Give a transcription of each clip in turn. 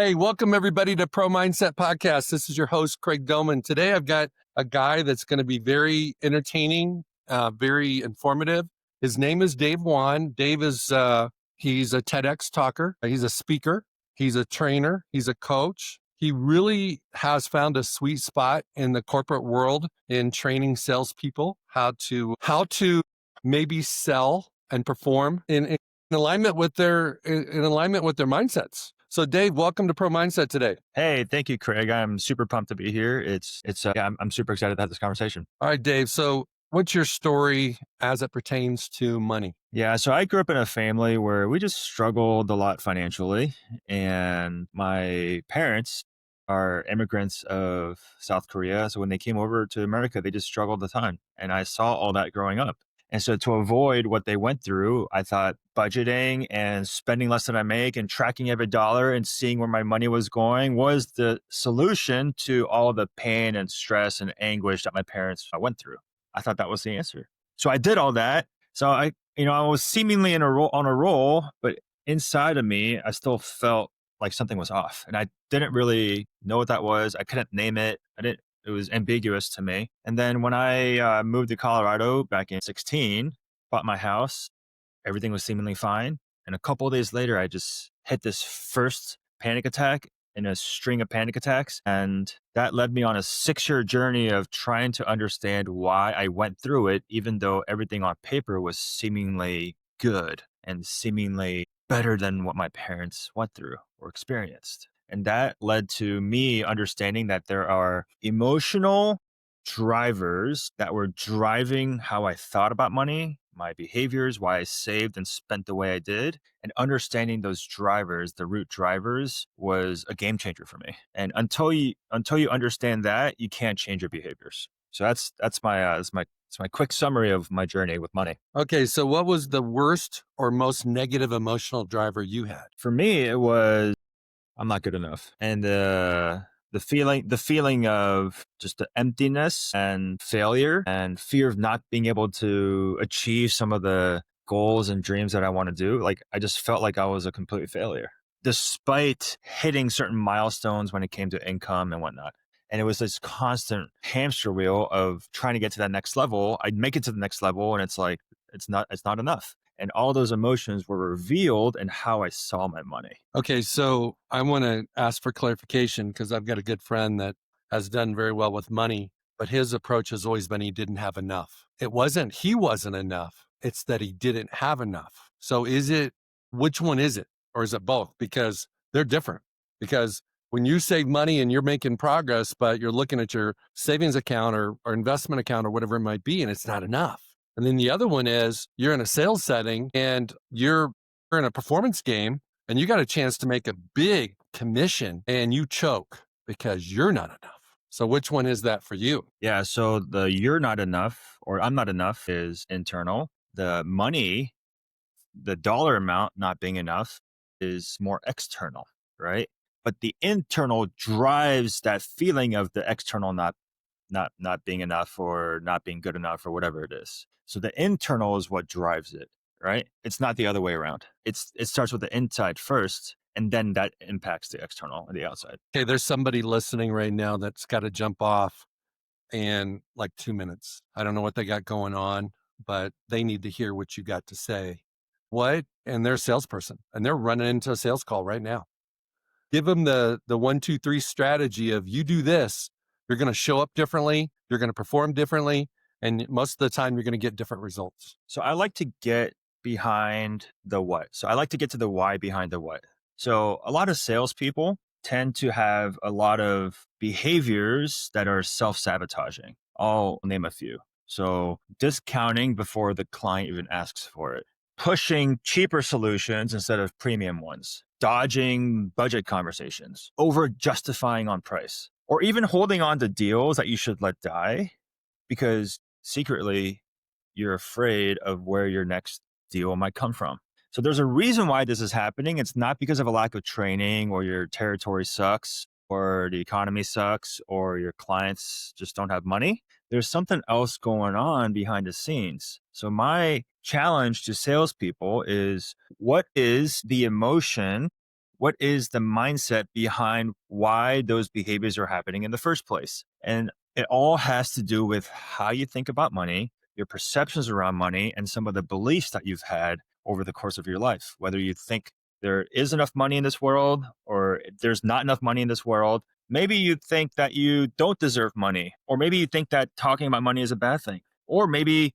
Hey, welcome everybody to Pro Mindset Podcast. This is your host, Craig Domann. Today I've got a guy that's going to be very entertaining, very informative. His name is Dave Wan. Dave is, he's a TEDx talker. He's a speaker. He's a trainer. He's a coach. He really has found a sweet spot in the corporate world in training salespeople how to maybe sell and perform in alignment with their mindsets. So Dave, welcome to Pro Mindset today. Hey, thank you, Craig. I'm super pumped to be here. I'm super excited to have this conversation. All right, Dave. So what's your story as it pertains to money? Yeah, so I grew up in a family where we just struggled a lot financially, and my parents are immigrants of South Korea. So when they came over to America, they just struggled a ton, and I saw all that growing up. And so to avoid what they went through, I thought budgeting and spending less than I make and tracking every dollar and seeing where my money was going was the solution to all the pain and stress and anguish that my parents went through. I thought that was the answer. So I did all that. So I was seemingly on a roll, but inside of me, I still felt like something was off, and I didn't really know what that was. I couldn't name it. It was ambiguous to me. And then when I moved to Colorado back in 16, bought my house, everything was seemingly fine. And a couple of days later, I just hit this first panic attack in a string of panic attacks. And that led me on a 6-year journey of trying to understand why I went through it, even though everything on paper was seemingly good and seemingly better than what my parents went through or experienced. And that led to me understanding that there are emotional drivers that were driving how I thought about money, my behaviors, why I saved and spent the way I did. And understanding those drivers, the root drivers, was a game changer for me. And until you understand that, you can't change your behaviors. So that's my quick summary of my journey with money. Okay, so what was the worst or most negative emotional driver you had? For me, it was I'm not good enough. And the feeling of just the emptiness and failure and fear of not being able to achieve some of the goals and dreams that I want to do. Like I just felt like I was a complete failure, despite hitting certain milestones when it came to income and whatnot. And it was this constant hamster wheel of trying to get to that next level. I'd make it to the next level, and it's like it's not enough. And all those emotions were revealed in how I saw my money. Okay, so I want to ask for clarification because I've got a good friend that has done very well with money, but his approach has always been he didn't have enough. It wasn't he wasn't enough, it's that he didn't have enough. So which one is it? Or is it both? Because they're different. Because when you save money and you're making progress, but you're looking at your savings account or investment account or whatever it might be, and it's not enough. And then the other one is you're in a sales setting and you're in a performance game and you got a chance to make a big commission and you choke because you're not enough. So which one is that for you? Yeah. So the you're not enough or I'm not enough is internal. The money, the dollar amount not being enough is more external, right? But the internal drives that feeling of the external not being enough or not being good enough or whatever it is. So the internal is what drives it, right? It's not the other way around. It starts with the inside first, and then that impacts the external and the outside. Okay, there's somebody listening right now that's got to jump off in like 2 minutes. I don't know what they got going on, but they need to hear what you got to say. What? And they're a salesperson and they're running into a sales call right now. Give them the 1, 2, 3 strategy of you do this, you're going to show up differently, you're going to perform differently, and most of the time you're going to get different results. So I like to get behind the what. So I like to get to the why behind the what. So a lot of salespeople tend to have a lot of behaviors that are self-sabotaging. I'll name a few. So discounting before the client even asks for it, pushing cheaper solutions instead of premium ones, dodging budget conversations, over justifying on price, or even holding on to deals that you should let die because secretly you're afraid of where your next deal might come from. So there's a reason why this is happening. It's not because of a lack of training or your territory sucks or the economy sucks or your clients just don't have money. There's something else going on behind the scenes. So my challenge to salespeople is, what is the emotion What is the mindset behind why those behaviors are happening in the first place? And it all has to do with how you think about money, your perceptions around money, and some of the beliefs that you've had over the course of your life. Whether you think there is enough money in this world or there's not enough money in this world. Maybe you think that you don't deserve money, or maybe you think that talking about money is a bad thing, or maybe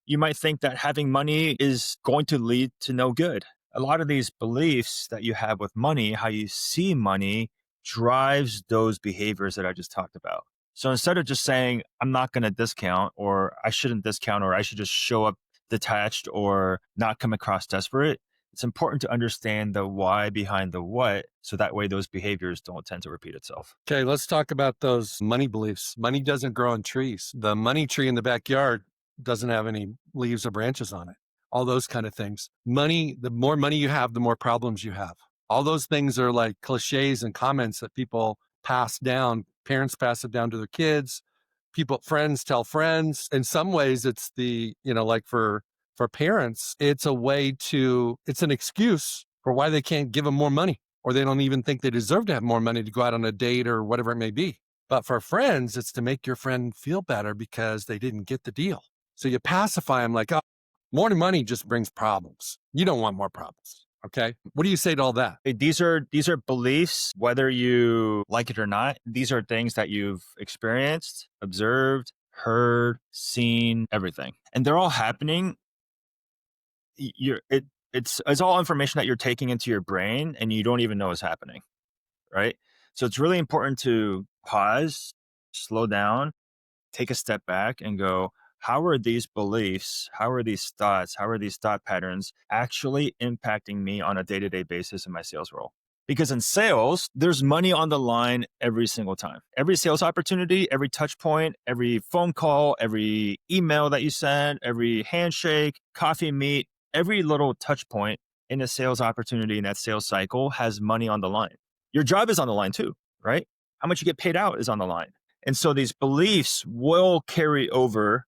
you might think that having money is going to lead to no good. A lot of these beliefs that you have with money, how you see money, drives those behaviors that I just talked about. So instead of just saying, I'm not going to discount, or I shouldn't discount, or I should just show up detached or not come across desperate, it's important to understand the why behind the what. So that way those behaviors don't tend to repeat itself. Okay, let's talk about those money beliefs. Money doesn't grow on trees. The money tree in the backyard doesn't have any leaves or branches on it. All those kind of things. Money, the more money you have, the more problems you have. All those things are like cliches and comments that people pass down. Parents pass it down to their kids. People, friends tell friends. In some ways, it's like for parents, it's a way to, it's an excuse for why they can't give them more money, or they don't even think they deserve to have more money to go out on a date or whatever it may be. But for friends, it's to make your friend feel better because they didn't get the deal. So you pacify them like, oh, more money just brings problems. You don't want more problems. Okay. What do you say to all that? These are beliefs, whether you like it or not. These are things that you've experienced, observed, heard, seen, everything. And they're all happening. You're it's all information that you're taking into your brain and you don't even know is happening, right? So it's really important to pause, slow down, take a step back and go, how are these beliefs, how are these thoughts, how are these thought patterns actually impacting me on a day to day basis in my sales role? Because in sales, there's money on the line every single time. Every sales opportunity, every touch point, every phone call, every email that you send, every handshake, coffee meet, every little touch point in a sales opportunity in that sales cycle has money on the line. Your job is on the line too, right? How much you get paid out is on the line. And so these beliefs will carry over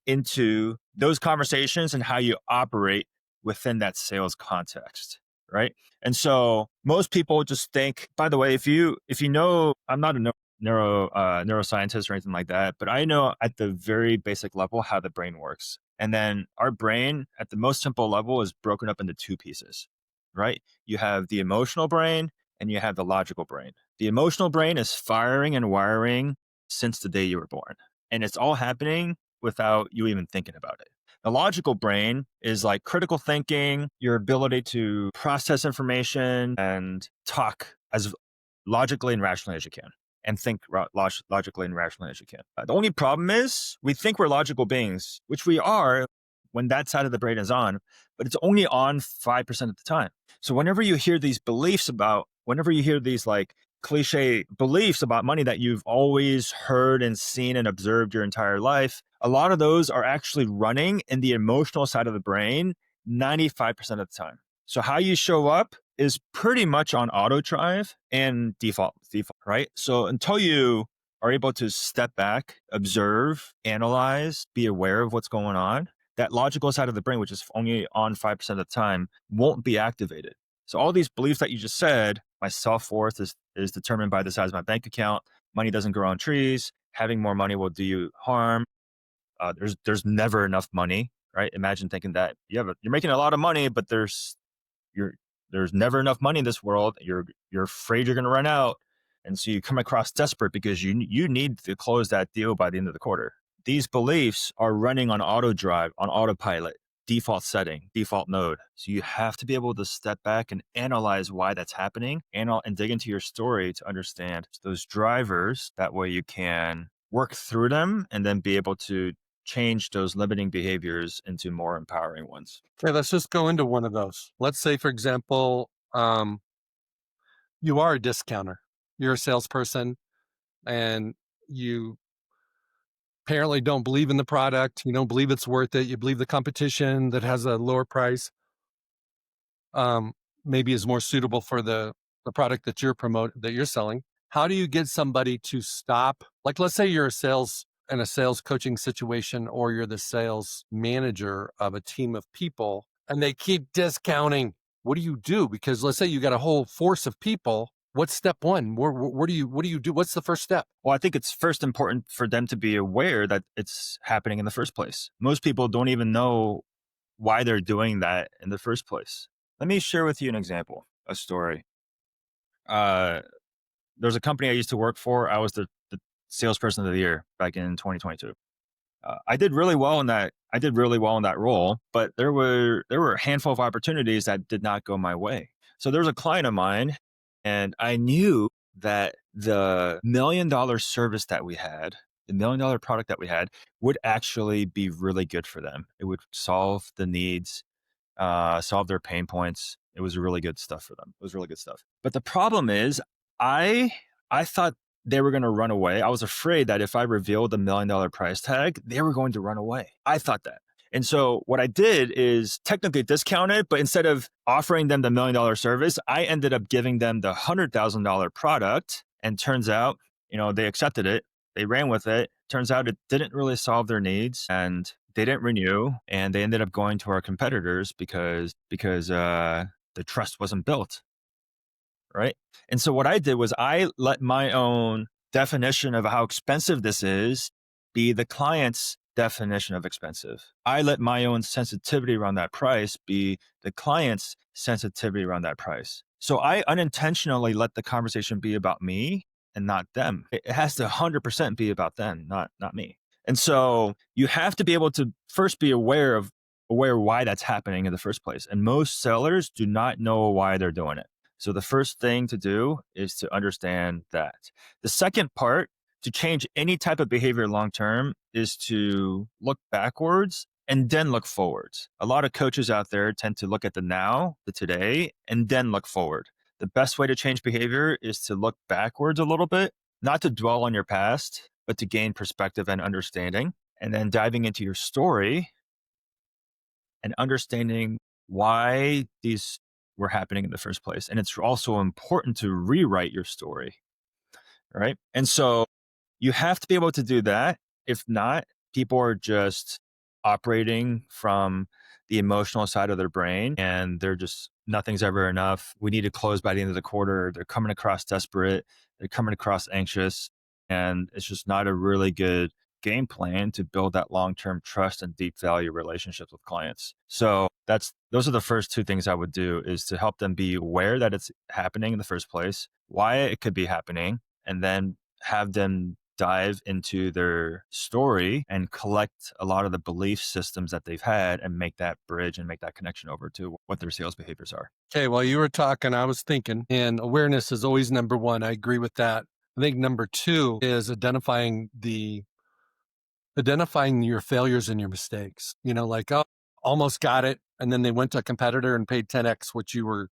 into those conversations and how you operate within that sales context, right? And so most people just think, by the way, if you know, I'm not a neuroscientist or anything like that, but I know at the very basic level how the brain works. And then our brain at the most simple level is broken up into two pieces, right? You have the emotional brain and you have the logical brain. The emotional brain is firing and wiring since the day you were born. And it's all happening without you even thinking about it. The logical brain is like critical thinking, your ability to process information and talk as logically and rationally as you can, and think logically and rationally as you can. The only problem is we think we're logical beings, which we are when that side of the brain is on, but it's only on 5% of the time. So whenever you hear these like cliche beliefs about money that you've always heard and seen and observed your entire life, a lot of those are actually running in the emotional side of the brain 95% of the time. So how you show up is pretty much on auto drive and default, right? So until you are able to step back, observe, analyze, be aware of what's going on, that logical side of the brain, which is only on 5% of the time, won't be activated. So all these beliefs that you just said, my self-worth is determined by the size of my bank account. Money doesn't grow on trees. Having more money will do you harm. There's never enough money, right? Imagine thinking that you're making a lot of money, but you're there's never enough money in this world. You're afraid you're going to run out, and so you come across desperate because you need to close that deal by the end of the quarter. These beliefs are running on auto drive, on autopilot, default setting, default mode. So you have to be able to step back and analyze why that's happening and dig into your story to understand those drivers. That way you can work through them and then be able to change those limiting behaviors into more empowering ones. Okay, let's just go into one of those. Let's say, for example, you are a discounter. You're a salesperson and you apparently don't believe in the product. You don't believe it's worth it. You believe the competition that has a lower price um, maybe is more suitable for the product that you're selling. How do you get somebody to stop? Like, let's say you're in a sales coaching situation, or you're the sales manager of a team of people, and they keep discounting. what do you do? Because let's say you got a whole force of people. What's step one? What do you do? What's the first step? Well, I think it's first important for them to be aware that it's happening in the first place. Most people don't even know why they're doing that in the first place. Let me share with you an example, a story. Uh, there's a company I used to work for. I was the salesperson of the year back in 2022. I did really well in that. I did really well in that role, but there were a handful of opportunities that did not go my way. So there was a client of mine, and I knew that the $1 million service that we had, the $1 million product that we had, would actually be really good for them. It would solve the needs, solve their pain points. It was really good stuff for them. It was really good stuff. But the problem is, I I thought they were going to run away. I was afraid that if I revealed the $1 million price tag, they were going to run away. I thought that. And so what I did is technically discounted, but instead of offering them the $1 million service, I ended up giving them the $100,000 product. And turns out, they accepted it. They ran with it. Turns out it didn't really solve their needs, and they didn't renew, and they ended up going to our competitors because the trust wasn't built, right? And so what I did was I let my own definition of how expensive this is be the client's definition of expensive. I let my own sensitivity around that price be the client's sensitivity around that price. So I unintentionally let the conversation be about me and not them. It has to 100% be about them, not me. And so you have to be able to first be aware why that's happening in the first place. And most sellers do not know why they're doing it. So the first thing to do is to understand that. The second part, to change any type of behavior long term, is to look backwards and then look forwards. A lot of coaches out there tend to look at the now, the today, and then look forward. The best way to change behavior is to look backwards a little bit, not to dwell on your past, but to gain perspective and understanding. And then diving into your story and understanding why these were happening in the first place. And it's also important to rewrite your story, right? And so you have to be able to do that. If not, people are just operating from the emotional side of their brain, and they're just, nothing's ever enough. We need to close by the end of the quarter. They're coming across desperate. They're coming across anxious. And it's just not a really good game plan to build that long-term trust and deep value relationships with clients. So those are the first two things I would do, is to help them be aware that it's happening in the first place, why it could be happening, and then have them dive into their story and collect a lot of the belief systems that they've had and make that bridge and make that connection over to what their sales behaviors are. Okay, while you were talking, I was thinking, and awareness is always number one. I agree with that. I think number two is identifying your failures and your mistakes. Like, oh, almost got it. And then they went to a competitor and paid 10x what you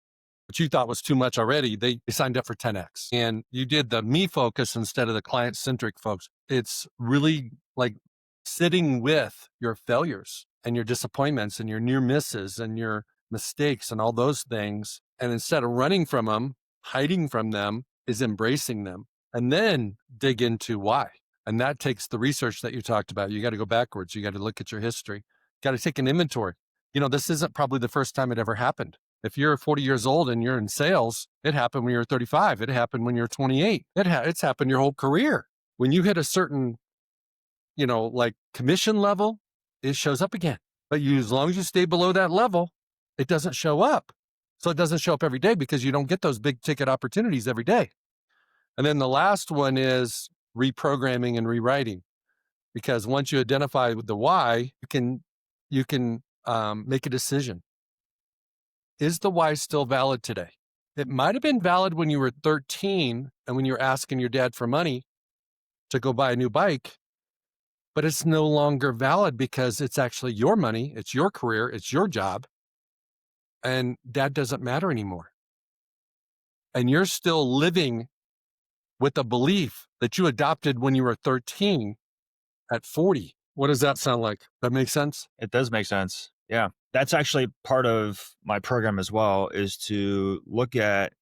thought was too much already. They signed up for 10x. And you did the me focus instead of the client centric folks. It's really like sitting with your failures and your disappointments and your near misses and your mistakes and all those things. And instead of running from them, hiding from them, is embracing them, and then dig into why. And that takes the research that you talked about. You got to go backwards. You got to look at your history. Got to take an inventory. This isn't probably the first time it ever happened. If you're 40 years old and you're in sales, it happened when you were 35. It happened when you're 28. It's happened your whole career. When you hit a certain, like commission level, it shows up again. But as long as you stay below that level, it doesn't show up. So it doesn't show up every day because you don't get those big ticket opportunities every day. And then the last one is reprogramming and rewriting, because once you identify with the why, you can make a decision. Is the why still valid today? It might have been valid when you were 13 and when you were asking your dad for money to go buy a new bike, but it's no longer valid because it's actually your money, it's your career, it's your job, and that doesn't matter anymore. And you're still living with a belief that you adopted when you were 13 at 40. What does that sound like? That makes sense? It does make sense. Yeah. That's actually part of my program as well, is to look at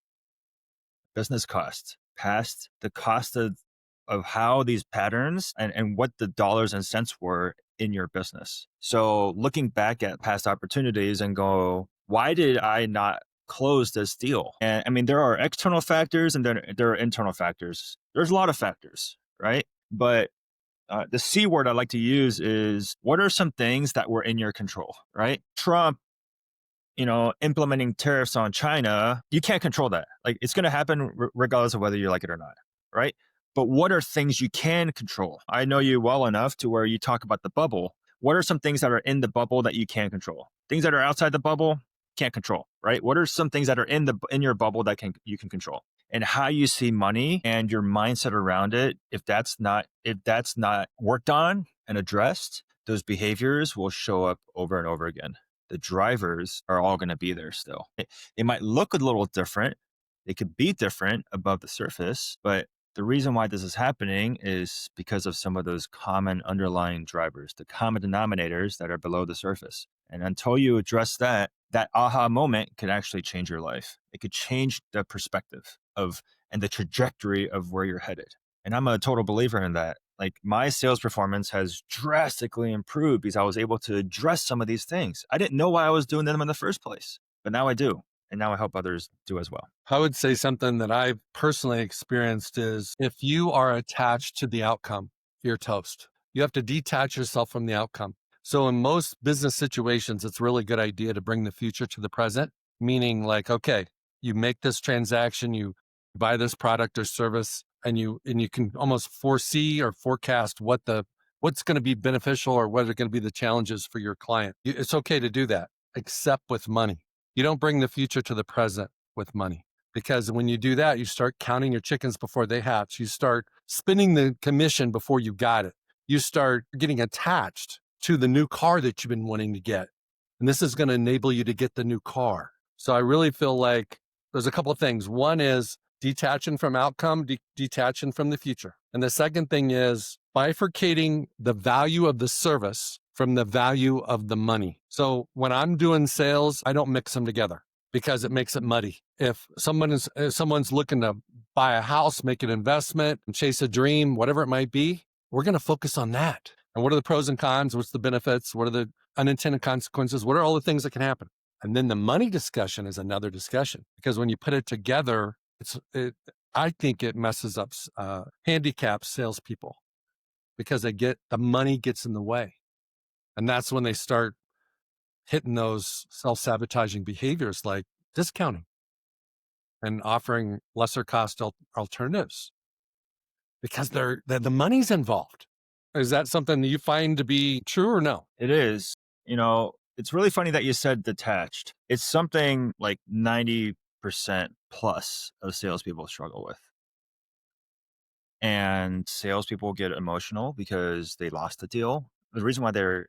business cost, past the cost of how these patterns and what the dollars and cents were in your business. So looking back at past opportunities and go, why did I not close this deal. And I mean, there are external factors and then there are internal factors. There's a lot of factors, right? But the C word I like to use is what are some things that were in your control, right? Trump, implementing tariffs on China, you can't control that. Like it's going to happen regardless of whether you like it or not, right? But what are things you can control? I know you well enough to where you talk about the bubble. What are some things that are in the bubble that you can control? Things that are outside the bubble can't control, right? What are some things that are in your bubble that you can control? And how you see money and your mindset around it, if that's not worked on and addressed, those behaviors will show up over and over again. The drivers are all going to be there still. They might look a little different. They could be different above the surface, but the reason why this is happening is because of some of those common underlying drivers, the common denominators that are below the surface. And until you address that aha moment could actually change your life. It could change the perspective of and the trajectory of where you're headed. And I'm a total believer in that. Like my sales performance has drastically improved because I was able to address some of these things. I didn't know why I was doing them in the first place, but now I do. And now I help others do as well. I would say something that I've personally experienced is if you are attached to the outcome, you're toast. You have to detach yourself from the outcome. So in most business situations, it's a really good idea to bring the future to the present, meaning like, okay, you make this transaction, you buy this product or service, and you can almost foresee or forecast what's going to be beneficial or what are going to be the challenges for your client. It's okay to do that, except with money. You don't bring the future to the present with money. Because when you do that, you start counting your chickens before they hatch. You start spending the commission before you got it. You start getting attached to the new car that you've been wanting to get. And this is going to enable you to get the new car. So I really feel like there's a couple of things. One is detaching from outcome, detaching from the future. And the second thing is bifurcating the value of the service from the value of the money. So when I'm doing sales, I don't mix them together because it makes it muddy. If someone's looking to buy a house, make an investment, and chase a dream, whatever it might be, we're going to focus on that. And what are the pros and cons? What's the benefits? What are the unintended consequences? What are all the things that can happen? And then the money discussion is another discussion because when you put it together, I think it messes up handicaps salespeople because the money gets in the way. And that's when they start hitting those self-sabotaging behaviors like discounting and offering lesser cost alternatives because the money's involved. Is that something that you find to be true or no? It is. It's really funny that you said detached. It's something like 90% plus of salespeople struggle with. And salespeople get emotional because they lost the deal. The reason why they're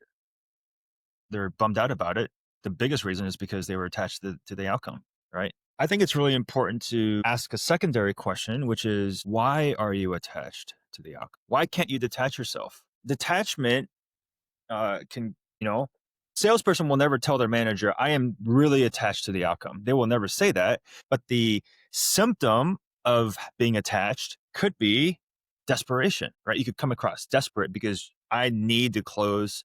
bummed out about it, the biggest reason is because they were attached to the outcome, right? I think it's really important to ask a secondary question, which is why are you attached to the outcome? Why can't you detach yourself? Detachment can, salesperson will never tell their manager, I am really attached to the outcome. They will never say that. But the symptom of being attached could be desperation, right? You could come across desperate because I need to close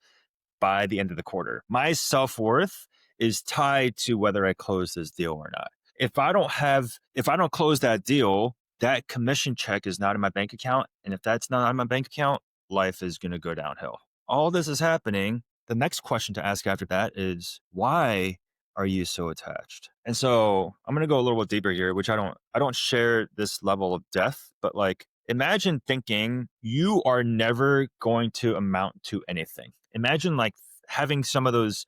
by the end of the quarter. My self-worth is tied to whether I close this deal or not. If I don't close that deal, that commission check is not in my bank account. And if that's not in my bank account, life is going to go downhill. All this is happening. The next question to ask after that is why are you so attached? And so I'm going to go a little bit deeper here, which I don't share this level of depth, but like imagine thinking you are never going to amount to anything. Imagine like having some of those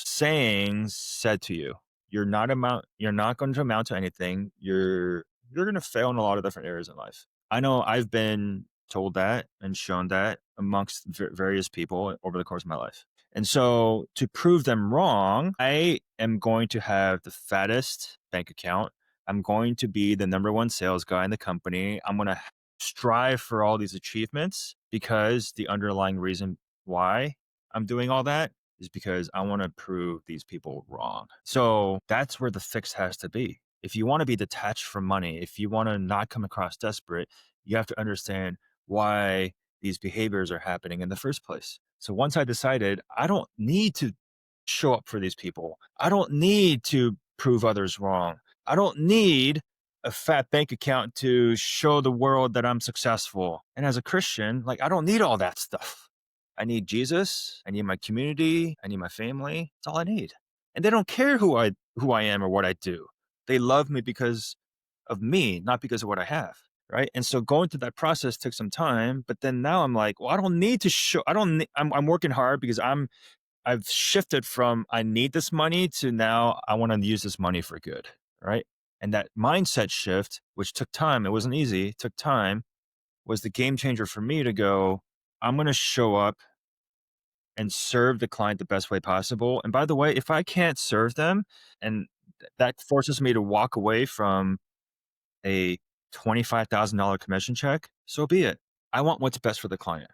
sayings said to you. You're not going to amount to anything. You're going to fail in a lot of different areas in life. I know I've been told that and shown that amongst various people over the course of my life. And so to prove them wrong, I am going to have the fattest bank account. I'm going to be the number one sales guy in the company. I'm going to strive for all these achievements because the underlying reason why I'm doing all that is because I want to prove these people wrong. So that's where the fix has to be. If you want to be detached from money, if you want to not come across desperate, you have to understand why these behaviors are happening in the first place. So once I decided I don't need to show up for these people, I don't need to prove others wrong. I don't need a fat bank account to show the world that I'm successful. And as a Christian, like, I don't need all that stuff. I need Jesus. I need my community. I need my family. That's all I need. And they don't care who I am or what I do. They love me because of me, not because of what I have. Right. And so going through that process took some time. But then now I'm like, well, I don't need to show, I don't, I'm working hard because I've shifted from I need this money to now I want to use this money for good. Right. And that mindset shift, which took time, it wasn't easy, took time, was the game changer for me to go, I'm going to show up and serve the client the best way possible. And by the way, if I can't serve them and that forces me to walk away from a $25,000 commission check, so be it. I want what's best for the client.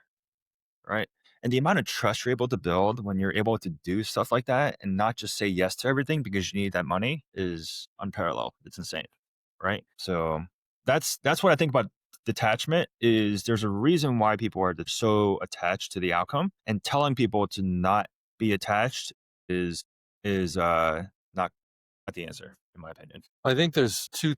Right. And the amount of trust you're able to build when you're able to do stuff like that and not just say yes to everything because you need that money is unparalleled. It's insane. Right. So that's what I think about detachment is there's a reason why people are so attached to the outcome, and telling people to not be attached is is not the answer, in my opinion. I think there's two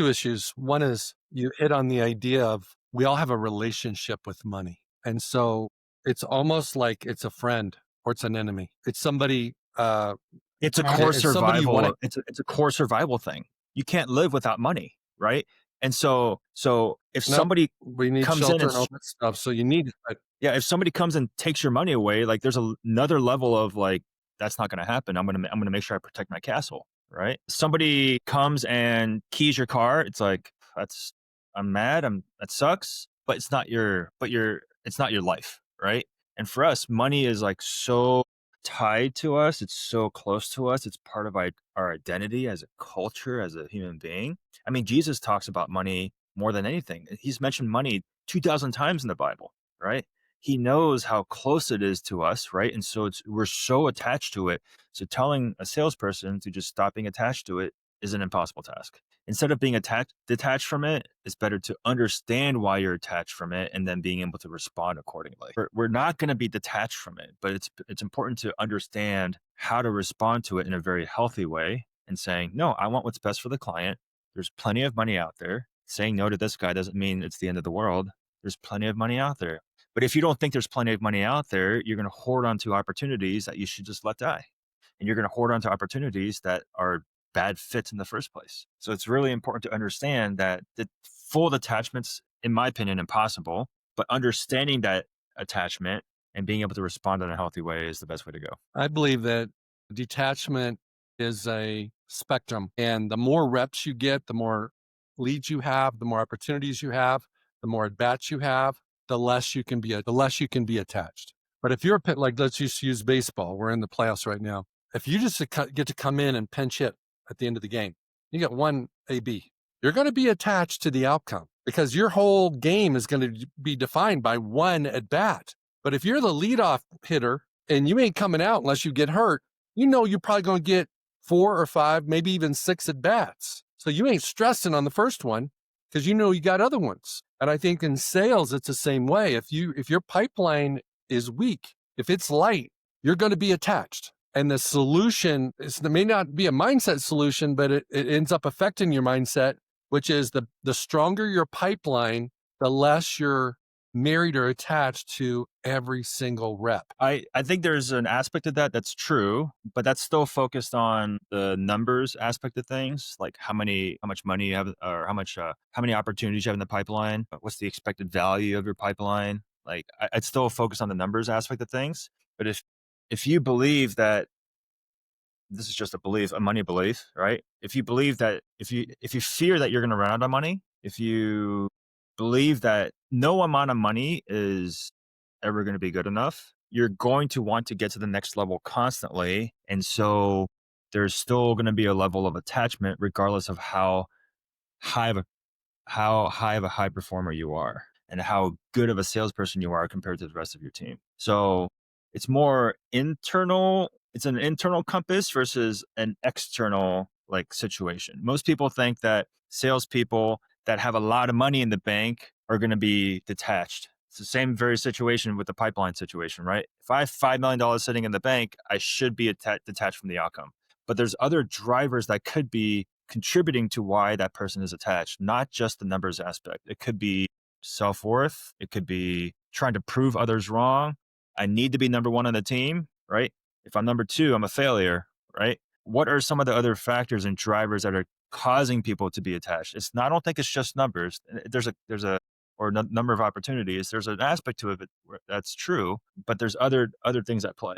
issues. One is you hit on the idea of we all have a relationship with money. And so it's almost like it's a friend or it's an enemy. It's somebody, It's a core it's somebody you want survival. to, It's a core survival thing. You can't live without money, right? And so if no, somebody we need comes in shelter and and all that stuff. So you need it. yeah, if somebody comes and takes your money away, like there's another level of like that's not going to happen. I'm going to make sure I protect my castle, right? Somebody comes and keys your car. It's like that's I'm mad. That sucks, but it's not your life, right? And for us, money is like so tied to us. It's so close to us. It's part of our identity as a culture, as a human being. I mean, Jesus talks about money more than anything. He's mentioned money 2,000 times in the Bible, right? He knows how close it is to us, right? And so we're so attached to it. So telling a salesperson to just stop being attached to it is an impossible task. Instead of being detached from it, it's better to understand why you're attached from it and then being able to respond accordingly. We're not going to be detached from it, but it's important to understand how to respond to it in a very healthy way and saying, no, I want what's best for the client. There's plenty of money out there. Saying no to this guy doesn't mean it's the end of the world. There's plenty of money out there. But if you don't think there's plenty of money out there, you're going to hoard onto opportunities that you should just let die. And you're going to hoard onto opportunities that are bad fits in the first place. So it's really important to understand that the full detachment's, in my opinion, impossible. But understanding that attachment and being able to respond in a healthy way is the best way to go. I believe that detachment is a spectrum. And the more reps you get, the more leads you have, the more opportunities you have, the more at bats you have, the less you can be attached. But if you're a pit, like let's just use baseball, we're in the playoffs right now. If you just get to come in and pinch hit at the end of the game, you get one AB. You're going to be attached to the outcome because your whole game is going to be defined by one at bat. But if you're the leadoff hitter and you ain't coming out unless you get hurt, you know you're probably going to get 4 or 5, maybe even 6 at bats. So you ain't stressing on the first one because you know you got other ones. And I think in sales it's the same way. If your pipeline is weak, if it's light, you're going to be attached. And the solution it may not be a mindset solution, but it ends up affecting your mindset, which is the stronger your pipeline, the less you're married or attached to every single rep. I think there's an aspect of that that's true, but that's still focused on the numbers aspect of things, like how much money you have, or how many opportunities you have in the pipeline. What's the expected value of your pipeline? Like I'd still focus on the numbers aspect of things. But if you believe that this is just a belief, a money belief, right? If you believe that if you fear that you're going to run out of money, if you believe that no amount of money is ever going to be good enough, you're going to want to get to the next level constantly. And so there's still going to be a level of attachment regardless of high of a how high of a high performer you are and how good of a salesperson you are compared to the rest of your team. So it's more internal. It's an internal compass versus an external like situation. Most people think that salespeople that have a lot of money in the bank are going to be detached. It's the same very situation with the pipeline situation, right? If I have $5 million sitting in the bank, I should be detached from the outcome. but there's other drivers that could be contributing to why that person is attached, not just the numbers aspect. It could be self-worth, it could be trying to prove others wrong. I need to be number one on the team, right? If I'm number two, I'm a failure, right? What are some of the other factors and drivers that are causing people to be attached? It's not, I don't think it's just numbers. There's a or number of opportunities. There's an aspect to it that's true, but there's other things at play.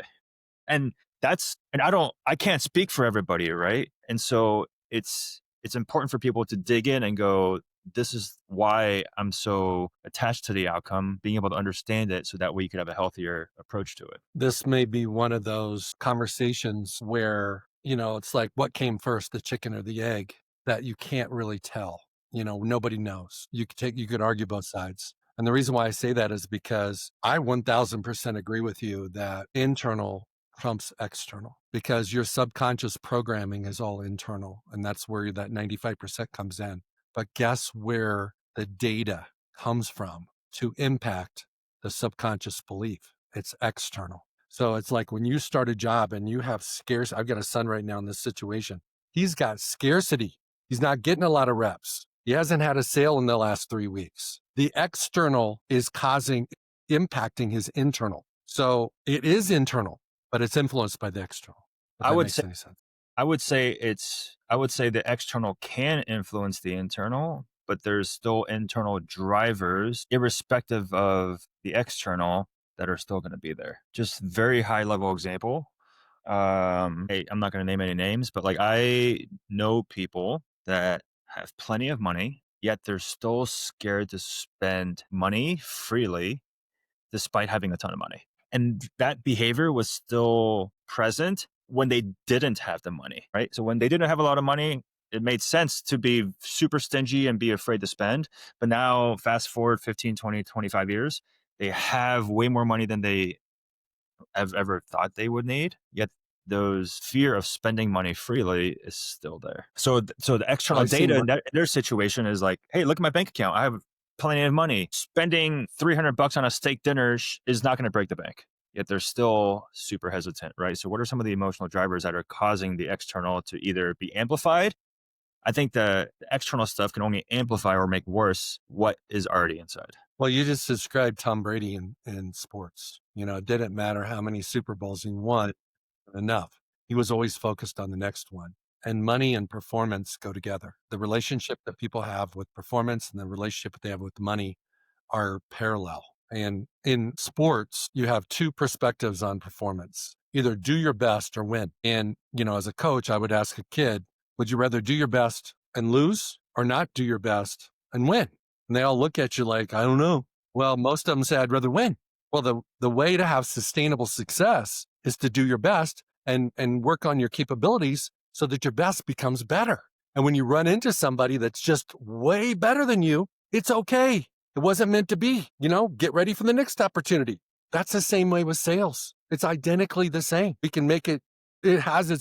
And and I can't speak for everybody, right? And so it's important for people to dig in and go, this is why I'm so attached to the outcome, being able to understand it so that way you could have a healthier approach to it. This may be one of those conversations where, it's like what came first, the chicken or the egg, that you can't really tell. Nobody knows. You could argue both sides. And the reason why I say that is because I 1000% agree with you that internal trumps external, because your subconscious programming is all internal. And that's where that 95% comes in. But guess where the data comes from to impact the subconscious belief? It's external. So it's like when you start a job and you have scarce, I've got a son right now in this situation. He's got scarcity. He's not getting a lot of reps. He hasn't had a sale in the last 3 weeks. The external is impacting his internal. So it is internal, but it's influenced by the external, if I that would say makes any sense. I would say the external can influence the internal, but there's still internal drivers, irrespective of the external, that are still going to be there. Just very high level example. Hey, I'm not going to name any names, but like I know people that have plenty of money, yet they're still scared to spend money freely despite having a ton of money. And that behavior was still present when they didn't have the money, right? So when they didn't have a lot of money, it made sense to be super stingy and be afraid to spend. But now, fast forward 15, 20, 25 years, they have way more money than they have ever thought they would need. Yet those fear of spending money freely is still there. So the external I've seen data in, what their situation is like, hey, look at my bank account. I have plenty of money. Spending $300 on a steak dinner is not going to break the bank. Yet they're still super hesitant, right? So what are some of the emotional drivers that are causing the external to either be amplified? I think the external stuff can only amplify or make worse what is already inside. Well, you just described Tom Brady in sports. It didn't matter how many Super Bowls he won, enough. He was always focused on the next one. And money and performance go together. The relationship that people have with performance and the relationship that they have with money are parallel. And in sports, you have two perspectives on performance: either do your best or win. And, as a coach, I would ask a kid, would you rather do your best and lose or not do your best and win? And they all look at you like, I don't know. Well, most of them say, I'd rather win. Well, the way to have sustainable success is to do your best and work on your capabilities so that your best becomes better. And when you run into somebody that's just way better than you, it's okay. It wasn't meant to be. Get ready for the next opportunity. That's the same way with sales. It's identically the same. We can make it, it has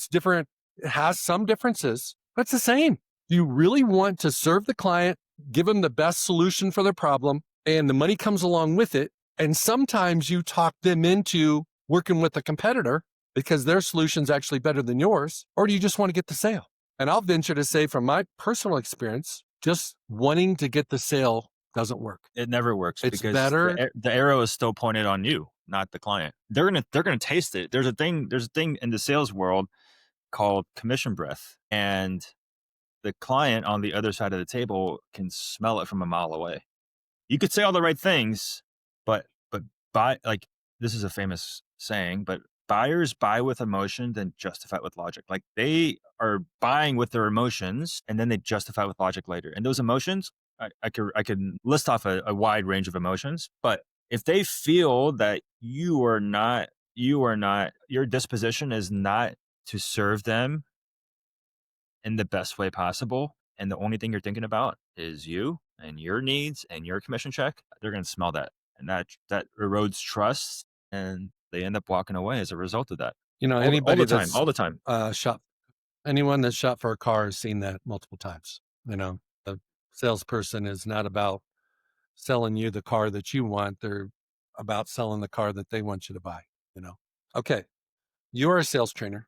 some differences, but it's the same. You really want to serve the client, give them the best solution for their problem, and the money comes along with it. And sometimes you talk them into working with a competitor because their solution's actually better than yours, or do you just want to get the sale? And I'll venture to say from my personal experience, just wanting to get the sale doesn't work. It never works It's because better. the arrow is still pointed on you, not the client. They're gonna taste it. There's a thing in the sales world called commission breath, and the client on the other side of the table can smell it from a mile away. You could say all the right things, but buy like this is a famous saying, but buyers buy with emotion, then justify it with logic. Like they are buying with their emotions, and then they justify it with logic later. And those emotions, I could list off a wide range of emotions, but if they feel that your disposition is not to serve them in the best way possible, and the only thing you're thinking about is you and your needs and your commission check, they're going to smell that, and that erodes trust, and they end up walking away as a result of that. All Anybody the time, that's all the time. shop, anyone that's shot for a car has seen that multiple times. The salesperson is not about selling you the car that you want. They're about selling the car that they want you to buy, you know? Okay. You're a sales trainer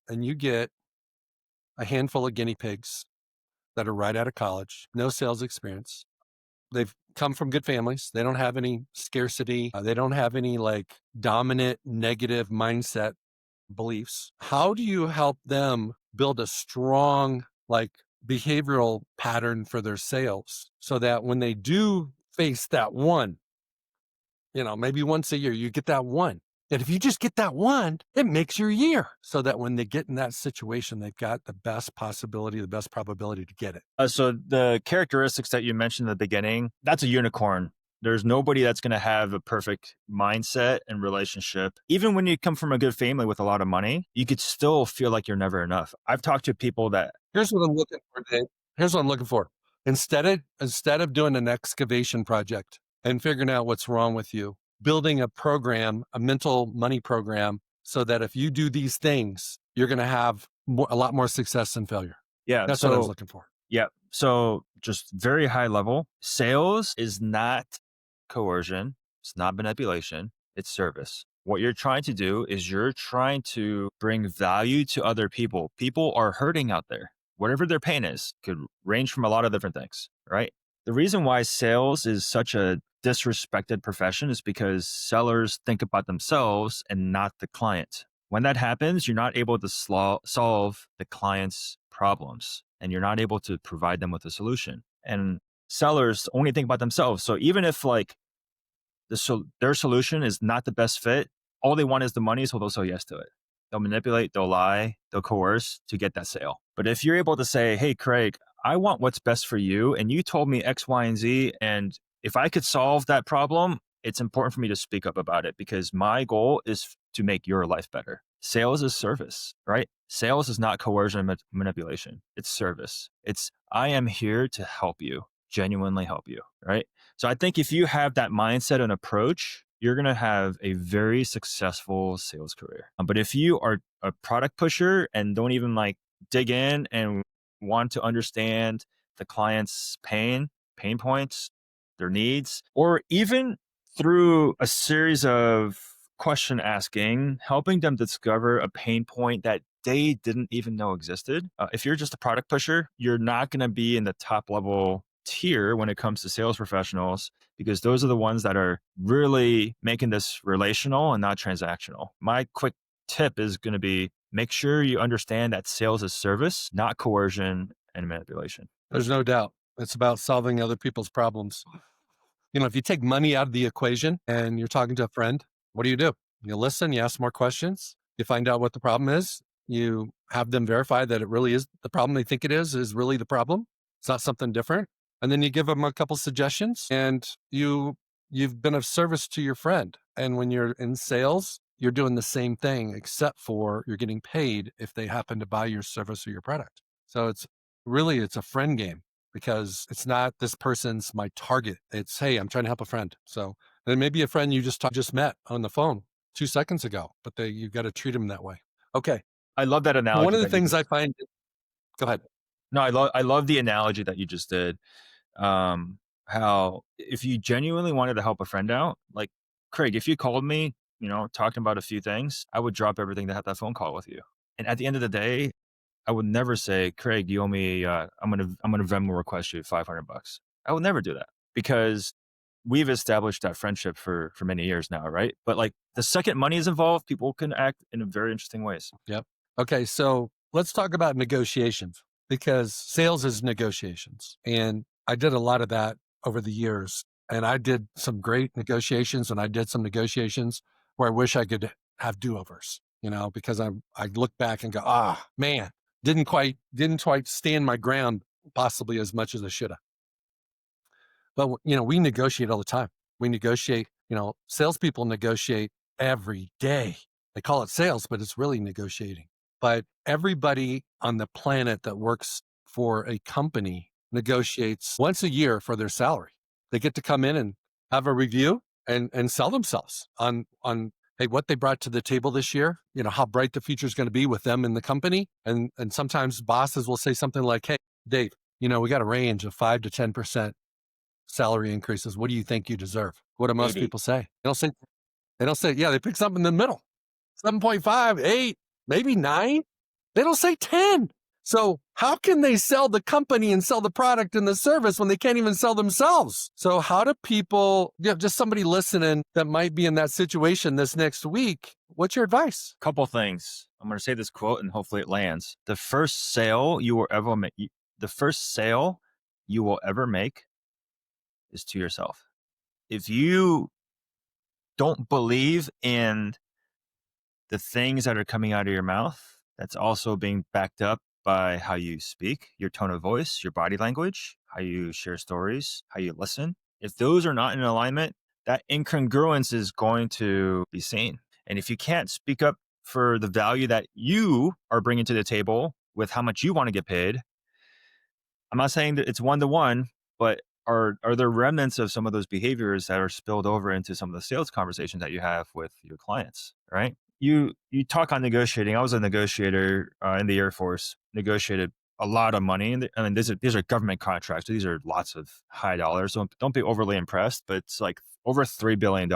and you get a handful of guinea pigs that are right out of college, no sales experience. They've come from good families. They don't have any scarcity. They don't have any like dominant negative mindset beliefs. How do you help them build a strong, like, behavioral pattern for their sales so that when they do face that one, maybe once a year, you get that one. And if you just get that one, it makes your year so that when they get in that situation, they've got the best possibility, the best probability to get it. So the characteristics that you mentioned at the beginning, that's a unicorn. There's nobody that's going to have a perfect mindset and relationship. Even when you come from a good family with a lot of money, you could still feel like you're never enough. I've talked to people that Here's what I'm looking for, Dave. Here's what I'm looking for. Instead of doing an excavation project and figuring out what's wrong with you, building a program, a mental money program, so that if you do these things, you're going to have a lot more success than failure. yeah, That's what I was so looking for. yeah. So just very high level, sales is not coercion. It's not manipulation. It's service. What you're trying to do is you're trying to bring value to other people. People are hurting out there. Whatever their pain is could range from a lot of different things, right? The reason why sales is such a disrespected profession is because sellers think about themselves and not the client. When that happens, you're not able to solve the client's problems and you're not able to provide them with a solution. And sellers only think about themselves. So even if like their solution is not the best fit, all they want is the money, so they'll say yes to it. They'll manipulate, they'll lie, they'll coerce to get that sale. But if you're able to say, hey, Craig, I want what's best for you, and you told me X, Y, and Z, and if I could solve that problem, it's important for me to speak up about it because my goal is to make your life better. Sales is service, right? Sales is not coercion and manipulation. It's service. It's I am here to help you, genuinely help you, right? So I think if you have that mindset and approach, you're going to have a very successful sales career. But if you are a product pusher and don't even like dig in and want to understand the client's pain points, their needs, or even through a series of question asking, helping them discover a pain point that they didn't even know existed. If you're just a product pusher, you're not going to be in the top level tier when it comes to sales professionals because those are the ones that are really making this relational and not transactional. My quick tip is going to be make sure you understand that sales is service, not coercion and manipulation. There's no doubt. It's about solving other people's problems. If you take money out of the equation and you're talking to a friend, what do? You listen, you ask more questions, you find out what the problem is, you have them verify that it really is the problem they think it is really the problem. It's not something different. And then you give them a couple suggestions and you've been of service to your friend. And when you're in sales, you're doing the same thing, except for you're getting paid if they happen to buy your service or your product. So it's a friend game because it's not this person's my target. It's, hey, I'm trying to help a friend. So then maybe a friend you just met on the phone 2 seconds ago, but you've got to treat them that way. Okay. I love that One analogy of the that you things I just find, go ahead. no, I love the analogy that you just did. How if you genuinely wanted to help a friend out, like Craig, if you called me, talking about a few things, I would drop everything to have that phone call with you. And at the end of the day, I would never say, Craig, you owe me. I'm gonna Venmo request you $500. I would never do that because we've established that friendship for many years now, right? But like the second money is involved, people can act in very interesting ways. Yep. Okay. So let's talk about negotiations because sales is negotiations. And I did a lot of that over the years. And I did some great negotiations and I did some negotiations where I wish I could have do-overs, because I look back and go, man, didn't quite stand my ground possibly as much as I should have. But we negotiate all the time. We negotiate, salespeople negotiate every day. They call it sales, but it's really negotiating. But everybody on the planet that works for a company negotiates once a year for their salary. They get to come in and have a review and sell themselves on hey, what they brought to the table this year, how bright the future is going to be with them in the company. And sometimes bosses will say something like, hey, Dave, we got a range of 5 to 10% salary increases. What do you think you deserve? What do most 80. people say? They don't say, yeah, they pick something in the middle. 7.5, 8, maybe 9. They don't say 10. So how can they sell the company and sell the product and the service when they can't even sell themselves? So how do people, just somebody listening that might be in that situation this next week, what's your advice? Couple things. I'm going to say this quote and hopefully it lands. The first sale you will ever make is to yourself. If you don't believe in the things that are coming out of your mouth, that's also being backed up by how you speak, your tone of voice, your body language, how you share stories, how you listen. If those are not in alignment, that incongruence is going to be seen. And if you can't speak up for the value that you are bringing to the table with how much you want to get paid, I'm not saying that it's one to one, but are there remnants of some of those behaviors that are spilled over into some of the sales conversations that you have with your clients, right? You talk on negotiating. I was a negotiator in the Air Force, negotiated a lot of money, and I mean these are government contracts. So these are lots of high dollars. So don't be overly impressed, but it's like over $3 billion.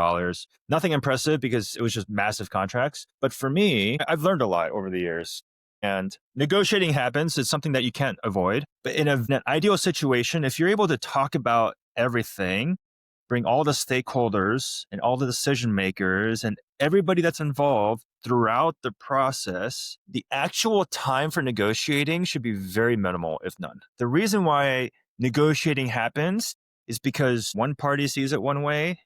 Nothing impressive because it was just massive contracts. But for me, I've learned a lot over the years. And negotiating happens. It's something that you can't avoid. But in an ideal situation, if you're able to talk about everything, bring all the stakeholders and all the decision makers and everybody that's involved throughout the process, the actual time for negotiating should be very minimal, if none. The reason why negotiating happens is because one party sees it one way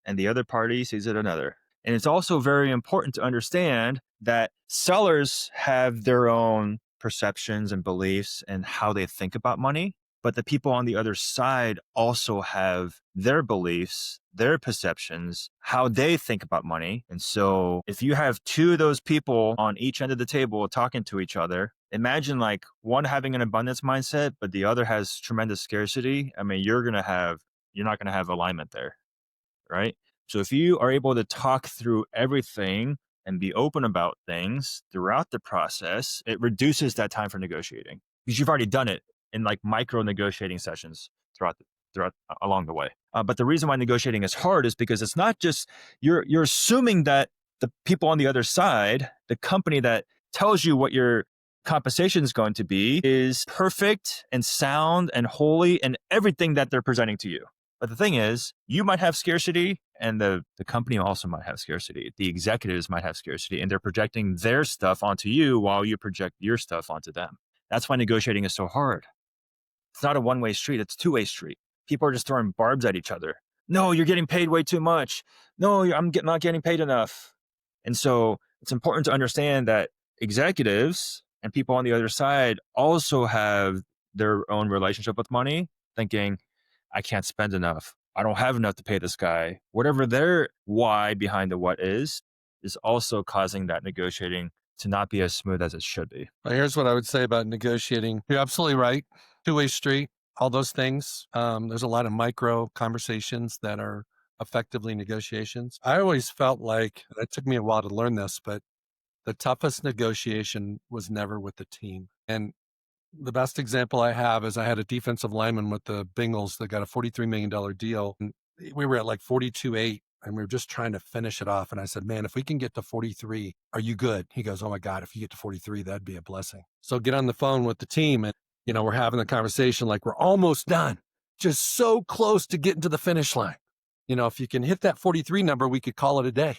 and the other party sees it another. And it's also very important to understand that sellers have their own perceptions and beliefs and how they think about money. But the people on the other side also have their beliefs, their perceptions, how they think about money. And so if you have two of those people on each end of the table talking to each other, imagine like one having an abundance mindset, but the other has tremendous scarcity. I mean, you're not going to have alignment there, right? So if you are able to talk through everything and be open about things throughout the process, it reduces that time for negotiating because you've already done it in like micro negotiating sessions throughout along the way. But the reason why negotiating is hard is because it's not just you're assuming that the people on the other side, the company that tells you what your compensation is going to be, is perfect and sound and holy and everything that they're presenting to you. But the thing is, you might have scarcity and the company also might have scarcity. The executives might have scarcity and they're projecting their stuff onto you while you project your stuff onto them. That's why negotiating is so hard. It's not a one-way street, it's a two-way street. People are just throwing barbs at each other. No, you're getting paid way too much. No, not getting paid enough. And so it's important to understand that executives and people on the other side also have their own relationship with money, thinking, I can't spend enough. I don't have enough to pay this guy. Whatever their why behind the what is also causing that negotiating to not be as smooth as it should be. Well, here's what I would say about negotiating. You're absolutely right. Two-way street, all those things. There's a lot of micro conversations that are effectively negotiations. I always felt like, and it took me a while to learn this, but the toughest negotiation was never with the team. And the best example I have is I had a defensive lineman with the Bengals that got a $43 million deal. And we were at like 42.8 and we were just trying to finish it off. And I said, man, if we can get to 43, are you good? He goes, oh my God, if you get to 43, that'd be a blessing. So get on the phone with the team and, we're having the conversation like we're almost done, just so close to getting to the finish line. If you can hit that 43 number, we could call it a day.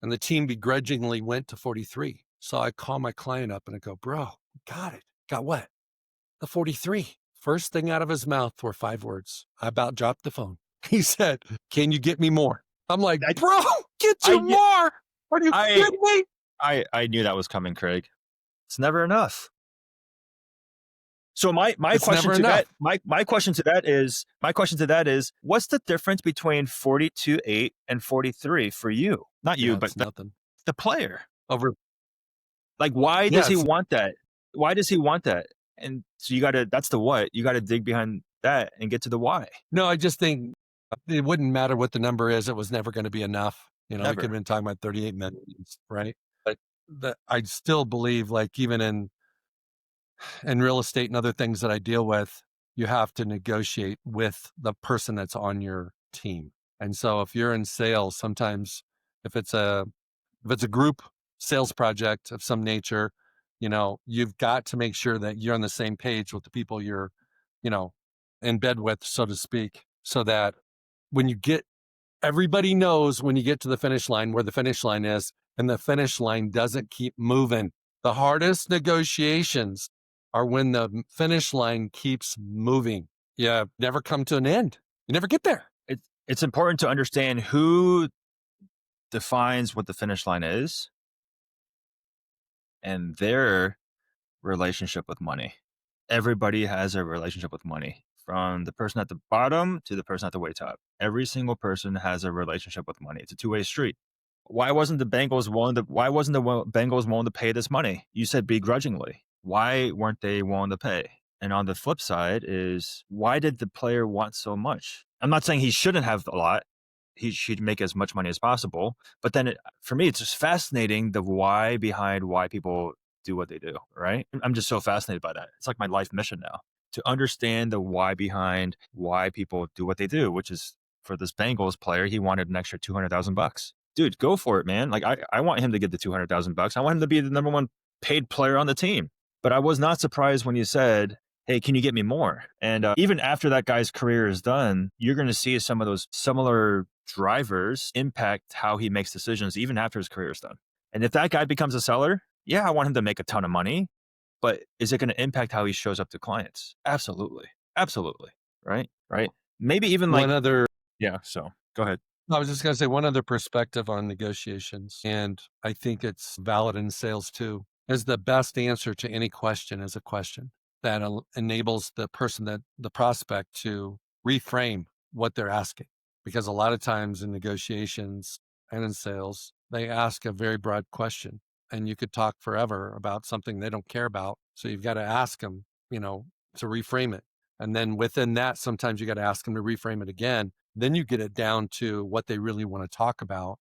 And the team begrudgingly went to 43. So I call my client up and I go, bro, got it. Got what? The 43. First thing out of his mouth were 5 words. I about dropped the phone. He said, can you get me more? I'm like, bro, get you more. Are you kidding me? I knew that was coming, Craig. It's never enough. So my question to that is what's the difference between 42.8 and 43 for you? Not you, but nothing. The player. Over. Like, why does he want that? Why does he want that? And so that's the what. You got to dig behind that and get to the why. No, I just think it wouldn't matter what the number is. It was never going to be enough. We could have been talking about 38 million, right? But I still believe, like, even in real estate and other things that I deal with, you have to negotiate with the person that's on your team. And so if you're in sales, sometimes if it's a group sales project of some nature, You've got to make sure that you're on the same page with the people you're, you know, in bed with, so to speak, so that when you get everybody knows when you get to the finish line where the finish line is, and the finish line doesn't keep moving. The hardest negotiations are when the finish line keeps moving. You never come to an end. You never get there. It's important to understand who defines what the finish line is and their relationship with money. Everybody has a relationship with money, from the person at the bottom to the person at the way top. Every single person has a relationship with money. It's a two-way street. Why wasn't the Bengals willing to pay this money? You said begrudgingly. Why weren't they willing to pay? And on the flip side is, why did the player want so much? I'm not saying he shouldn't have a lot. He should make as much money as possible. But then for me, it's just fascinating the why behind why people do what they do, right? I'm just so fascinated by that. It's like my life mission now, to understand the why behind why people do what they do, which is, for this Bengals player, he wanted an extra $200,000. Dude, go for it, man. Like, I want him to get the $200,000. I want him to be the number one paid player on the team. But I was not surprised when you said, hey, can you get me more? And even after that guy's career is done, you're going to see some of those similar drivers impact how he makes decisions even after his career is done. And if that guy becomes a seller, yeah, I want him to make a ton of money, but is it going to impact how he shows up to clients? Absolutely. Absolutely. Right. Right. Maybe even like, One other yeah. So go ahead. I was just going to say one other perspective on negotiations, and I think it's valid in sales too, is the best answer to any question is a question that enables the prospect to reframe what they're asking. Because a lot of times in negotiations and in sales, they ask a very broad question, and you could talk forever about something they don't care about. So you've got to ask them, to reframe it. And then within that, sometimes you got to ask them to reframe it again. Then you get it down to what they really want to talk about.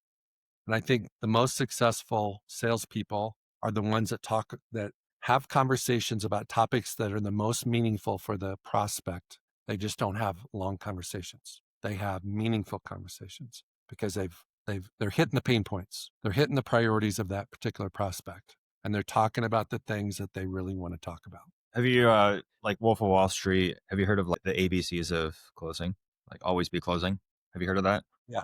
And I think the most successful salespeople are the ones that have conversations about topics that are the most meaningful for the prospect. They just don't have long conversations. They have meaningful conversations because they're hitting the pain points. They're hitting the priorities of that particular prospect, and they're talking about the things that they really want to talk about. Have you, like Wolf of Wall Street, have you heard of like the ABCs of closing? Like always be closing. Have you heard of that? Yeah.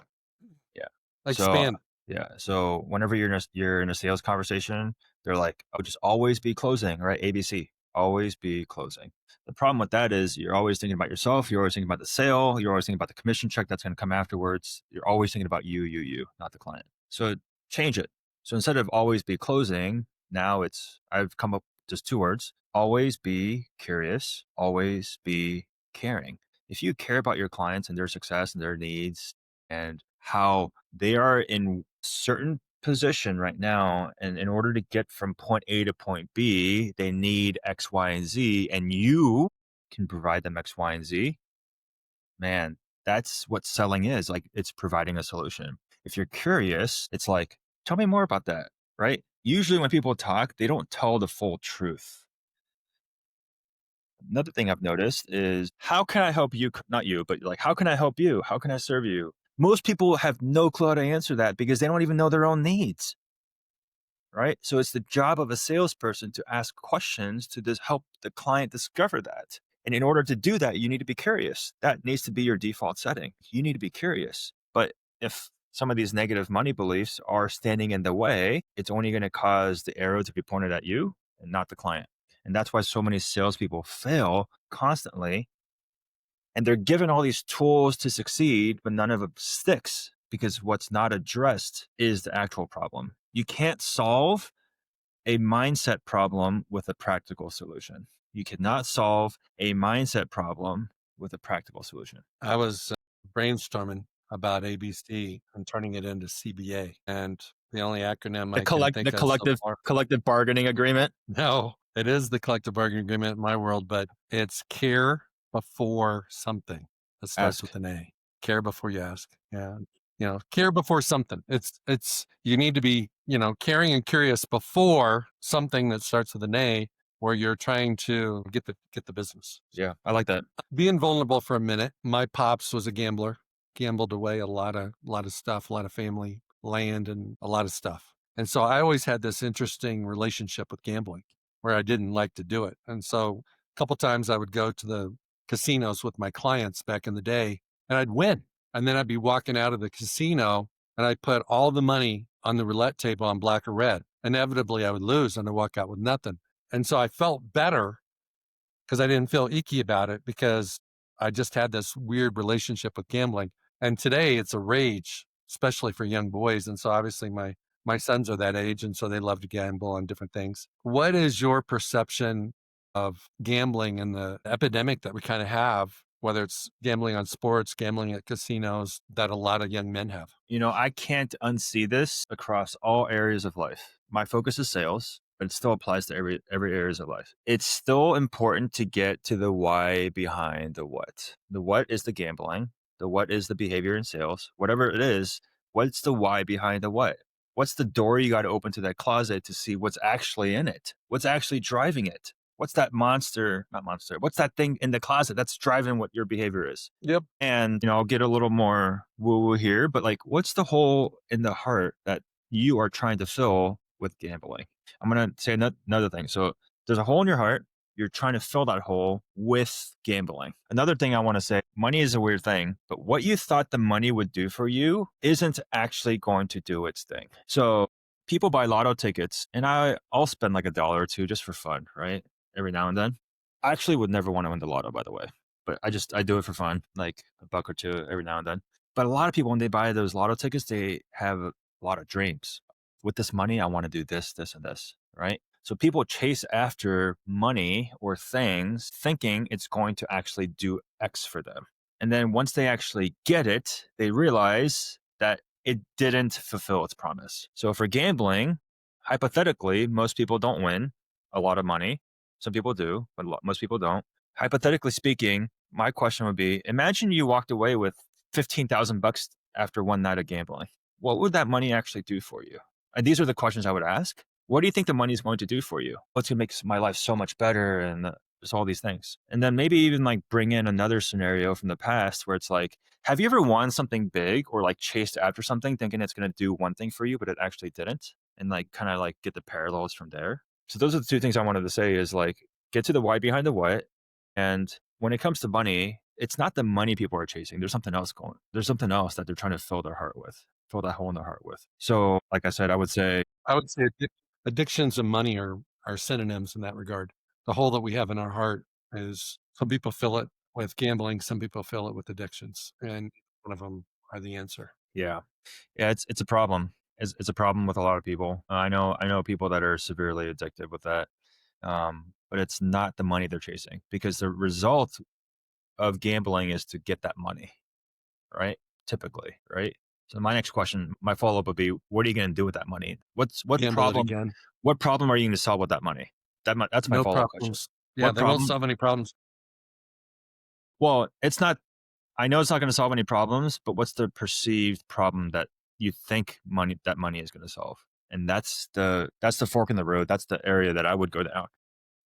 Yeah. So Expand. yeah. So whenever you're in a sales conversation, they're like, oh, just always be closing, right? ABC, always be closing. The problem with that is you're always thinking about yourself. You're always thinking about the sale. You're always thinking about the commission check that's going to come afterwards. You're always thinking about you, not the client. So change it. So instead of always be closing, now I've come up just two words: always be curious, always be caring. If you care about your clients and their success and their needs and how they are in certain position right now, and in order to get from point A to point B, they need X, Y, and Z, and you can provide them X, Y, and Z, man, that's what selling is. Like, it's providing a solution. If you're curious, it's like, tell me more about that, right? Usually when people talk, they don't tell the full truth. Another thing I've noticed is, how can I help you? Not you, but like, how can I help you? How can I serve you? Most people have no clue how to answer that because they don't even know their own needs, right? So it's the job of a salesperson to ask questions to just help the client discover that. And in order to do that, you need to be curious. That needs to be your default setting. You need to be curious. But if some of these negative money beliefs are standing in the way, it's only going to cause the arrow to be pointed at you and not the client. And that's why so many salespeople fail constantly. And they're given all these tools to succeed, but none of it sticks because what's not addressed is the actual problem. You can't solve a mindset problem with a practical solution. You cannot solve a mindset problem with a practical solution. I was brainstorming about ABC and turning it into CBA. And the only acronym I can The think of so collective far, bargaining agreement. no, it is the collective bargaining agreement in my world, but it's care before something that starts Ask. with an A. Care before you ask. Yeah. Care before something. You need to be, caring and curious before something that starts with an A, where you're trying to get the business. Yeah, I like that. Being vulnerable for a minute. My pops was a gambler, gambled away a lot of stuff, a lot of family, land, and a lot of stuff. And so I always had this interesting relationship with gambling. where I didn't like to do it. And so a couple times I would go to the casinos with my clients back in the day and I'd win. And then I'd be walking out of the casino and I'd put all the money on the roulette table on black or red. Inevitably, I would lose and I'd walk out with nothing. And so I felt better because I didn't feel icky about it because I just had this weird relationship with gambling. And today it's a rage, especially for young boys. And so obviously my sons are that age and so they love to gamble on different things. What is your perception of gambling and the epidemic that we kind of have, whether it's gambling on sports, gambling at casinos that a lot of young men have? I can't unsee this across all areas of life. My focus is sales, but it still applies to every areas of life. It's still important to get to the why behind the what. The what is the gambling, the what is the behavior in sales. Whatever it is, what's the why behind the what? What's the door you got to open to that closet to see what's actually in it? What's actually driving it? What's that monster, not monster, what's that thing in the closet that's driving what your behavior is? Yep. And, I'll get a little more woo woo here, but like, what's the hole in the heart that you are trying to fill with gambling? I'm going to say another thing. So there's a hole in your heart. You're trying to fill that hole with gambling. Another thing I want to say, money is a weird thing, but what you thought the money would do for you isn't actually going to do its thing. So people buy lotto tickets and I'll spend like $1 or two just for fun, right? Every now and then. I actually would never want to win the lotto, by the way, but I do it for fun, like a buck or two every now and then. But a lot of people, when they buy those lotto tickets, they have a lot of dreams. With this money, I want to do this, this, and this, right? So people chase after money or things thinking it's going to actually do X for them. And then once they actually get it, they realize that it didn't fulfill its promise. So for gambling, hypothetically, most people don't win a lot of money. Some people do, but most people don't. Hypothetically speaking, my question would be, imagine you walked away with 15,000 bucks after one night of gambling. What would that money actually do for you? And these are the questions I would ask. What do you think the money is going to do for you? What's going to make my life so much better? And just all these things. And then maybe even like bring in another scenario from the past where it's like, have you ever won something big or like chased after something thinking it's going to do one thing for you, but it actually didn't? And like kind of like get the parallels from there. So those are the two things I wanted to say is like, get to the why behind the what. And when it comes to money, it's not the money people are chasing. There's something else that they're trying to fill their heart with, fill that hole in their heart with. So, like I said, I would say, I would say addictions and money are synonyms in that regard. The hole that we have in our heart is some people fill it with gambling, some people fill it with addictions, and one of them are the answer. yeah, yeah, it's a problem. It's a problem with a lot of people. I know people that are severely addicted with that. But it's not the money they're chasing because the result of gambling is to get that money, right? Typically, right? So my next question, my follow up would be, what are you going to do with that money? Gamble it again. What problem are you going to solve with that money? That's my No follow up question. problems. Yeah, What they won't problem? solve any problems. Well, it's not. I know it's not going to solve any problems, but what's the perceived problem that you think money is going to solve? And that's the fork in the road. That's the area that I would go down.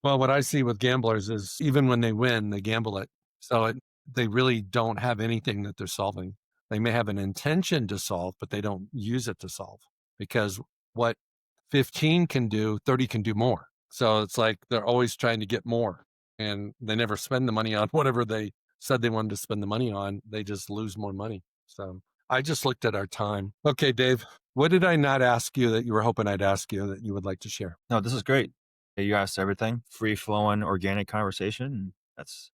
Well, what I see with gamblers is even when they win, they gamble it. So they really don't have anything that they're solving. They may have an intention to solve, but they don't use it to solve because what 15 can do, 30 can do more. So it's like they're always trying to get more and they never spend the money on whatever they said they wanted to spend the money on. They just lose more money. So I just looked at our time. Okay, Dave, what did I not ask you that you were hoping I'd ask you that you would like to share? No, this is great. You asked everything. Free flowing, organic conversation. That's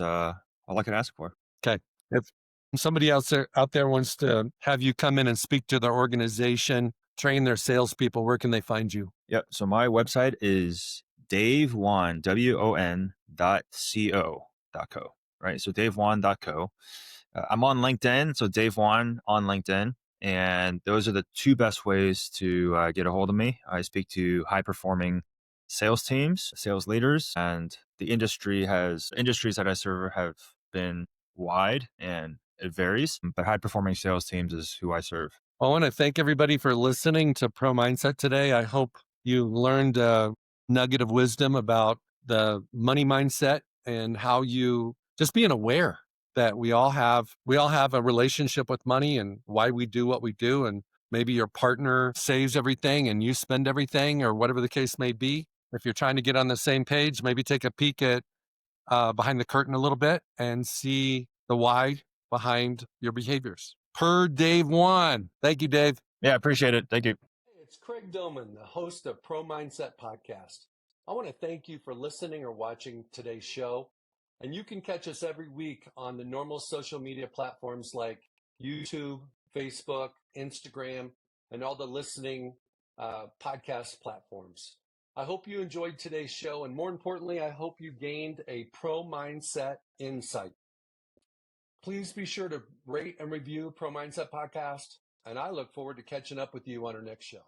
all I could ask for. Okay. If somebody else out there wants to have you come in and speak to their organization, train their salespeople, where can they find you? Yep. So my website is davewon, WON .co. Right. So davewon.co. I'm on LinkedIn. So Dave Wan on LinkedIn. And those are the two best ways to get a hold of me. I speak to high performing sales teams, sales leaders, and the industries that I serve have been wide and it varies, but high performing sales teams is who I serve. I want to thank everybody for listening to Pro Mindset today. I hope you learned a nugget of wisdom about the money mindset and how you just being aware that we all have a relationship with money and why we do what we do. And maybe your partner saves everything and you spend everything or whatever the case may be. If you're trying to get on the same page, maybe take a peek at behind the curtain a little bit and see the why behind your behaviors. Per Dave One. Thank you, Dave. Yeah, appreciate it. Thank you. Hey, it's Craig Domann, the host of Pro Mindset Podcast. I want to thank you for listening or watching today's show. And you can catch us every week on the normal social media platforms like YouTube, Facebook, Instagram, and all the listening podcast platforms. I hope you enjoyed today's show. And more importantly, I hope you gained a pro mindset insight. Please be sure to rate and review Pro Mindset Podcast. And I look forward to catching up with you on our next show.